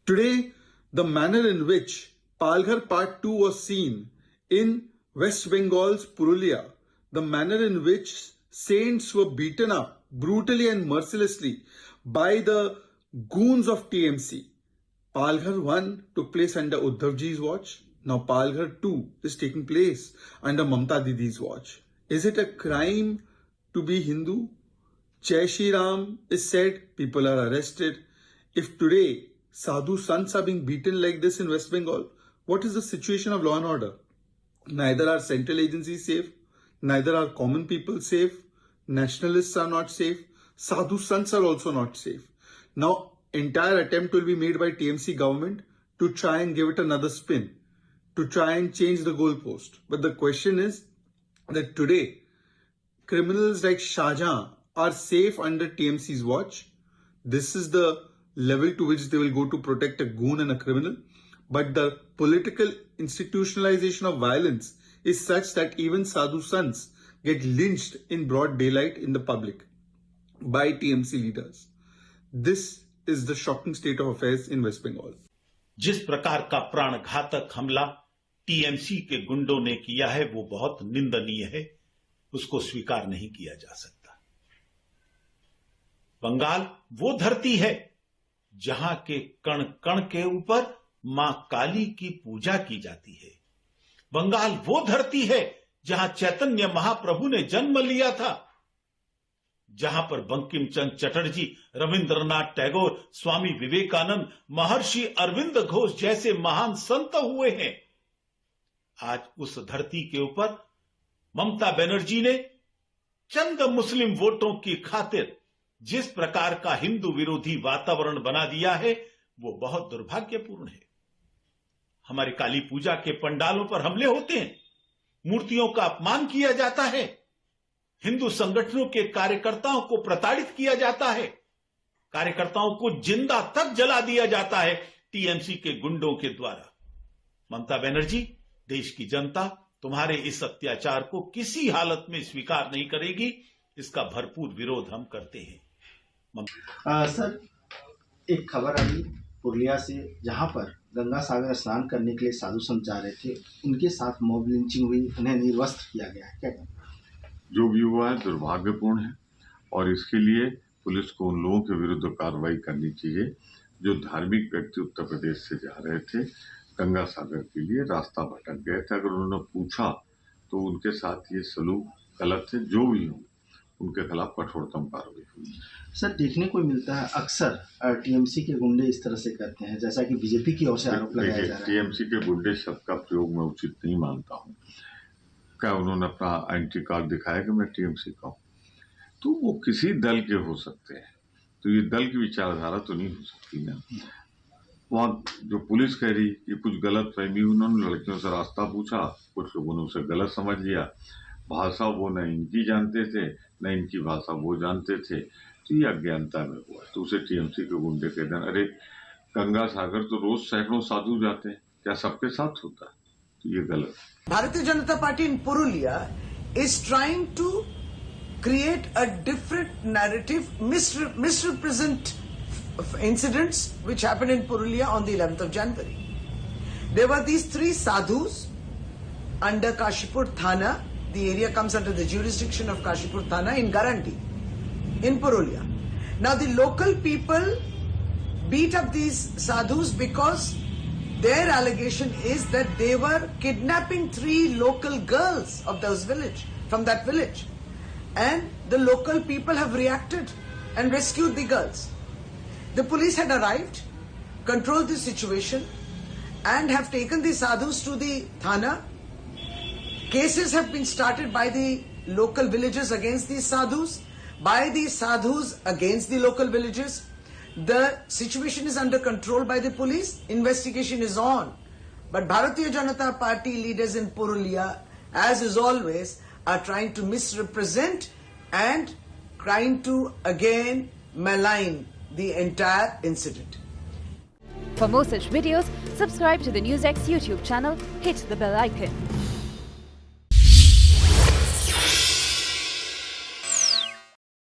Today, the manner in which Palghar Part 2 was seen in West Bengal's Purulia, the manner in which saints were beaten up brutally and mercilessly by the goons of TMC. Palghar 1 took place under Uddhavji's watch. Now Palghar 2 is taking place under Mamta Didi's watch. Is it a crime to be Hindu? Jai Shri Ram is said, people are arrested. If today sadhu sants are being beaten like this in West Bengal, what is the situation of law and order? Neither are central agencies safe, neither are common people safe, nationalists are not safe, sadhu sants are also not safe. Now, entire attempt will be made by TMC government to try and give it another spin, to try and change the goalpost. But the question is that today, criminals like Shahjahan are safe under TMC's watch. This is the level to which they will go to protect a goon and a criminal. But the political institutionalization of violence is such that even sadhu sants get lynched in broad daylight in the public by TMC leaders. This is the shocking state of affairs in West Bengal. जिस प्रकार का प्राणघातक हमला TMC के गुंडों ने किया है वो बहुत निंदनीय है, उसको स्वीकार नहीं किया जा सकता। बंगाल वो धरती है जहां के कण कण के ऊपर मां काली की पूजा की जाती है। बंगाल वो धरती है जहां चैतन्य महाप्रभु ने जन्म लिया था, जहां पर बंकिम चंद्र चटर्जी, रविंद्रनाथ टैगोर, स्वामी विवेकानंद, महर्षि अरविंद घोष जैसे महान संत हुए हैं। आज उस धरती के ऊपर ममता बनर्जी ने चंद मुस्लिम वोटों की खातिर जिस प्रकार का हिंदू विरोधी वातावरण बना दिया है वो बहुत दुर्भाग्यपूर्ण है। हमारे काली पूजा के पंडालों पर हमले होते हैं, मूर्तियों का अपमान किया जाता है, हिंदू संगठनों के कार्यकर्ताओं को प्रताड़ित किया जाता है, कार्यकर्ताओं को जिंदा तक जला दिया जाता है टीएमसी के गुंडों के द्वारा। ममता बनर्जी, देश की जनता तुम्हारे इस अत्याचार को किसी हालत में स्वीकार नहीं करेगी, इसका भरपूर विरोध हम करते हैं। सर, एक खबर आई पुरुलिया से, जहां पर गंगा सागर स्नान करने के लिए साधु संत जा रहे थे, उनके साथ मॉब लिंचिंग हुई, उन्हें निर्वस्त्र किया गया है। क्या जो भी हुआ है दुर्भाग्यपूर्ण है और इसके लिए पुलिस को उन लोगों के विरुद्ध कार्रवाई करनी चाहिए जो धार्मिक व्यक्ति उत्तर प्रदेश से जा रहे थे गंगा सागर के लिए, रास्ता भटक गए थे। अगर उन्होंने पूछा तो उनके साथ ये सलूक गलत है, जो भी हो उनके खिलाफ कठोरतम कार्रवाई हुई। सर, देखने को मिलता है अक्सर टीएमसी के गुंडे इस तरह से करते हैं, जैसा कि बीजेपी की ओर से आरोप लगाया जा रहा है। टीएमसी के गुंडे शब्द का प्रयोग मैं उचित नहीं मानता हूँ। क्या उन्होंने अपना आइडेंटिटी कार्ड दिखाया कि मैं टीएमसी का हूँ? तो वो किसी दल के हो सकते हैं, तो ये दल की विचारधारा तो नहीं हो सकती ना। वहाँ जो पुलिस कह रही कि कुछ गलत फहमी, उन्होंने लड़कियों से रास्ता पूछा, कुछ लोगों ने उसे गलत समझ लिया, भाषा वो न इनकी जानते थे न इनकी भाषा वो जानते थे, तो ये अज्ञानता में हुआ। तो उसे टीएमसी के गुंडे कहते हैं। अरे गंगा सागर तो रोज सैकड़ों साधु जाते हैं, क्या सबके साथ होता है? तो ये गलत। Bharatiya Janata Party in Purulia is trying to create a different narrative, misrepresent incidents which happened in Purulia on the 11th of January. There were these three sadhus under Kashipur Thana. The area comes under the jurisdiction of Kashipur Thana in Garandi, in Purulia. Now the local people beat up these sadhus because their allegation is that they were kidnapping three local girls of those village, from that village. And the local people have reacted and rescued the girls. The police had arrived, controlled the situation and have taken the sadhus to the Thana. Cases have been started by the local villagers against these sadhus, by the sadhus against the local villagers. The situation is under control by the police. Investigation is on. But Bharatiya Janata Party leaders in Purulia, as is always, are trying to misrepresent and trying to again malign the entire incident. For more such videos, subscribe to the NewsX YouTube channel, hit the bell icon.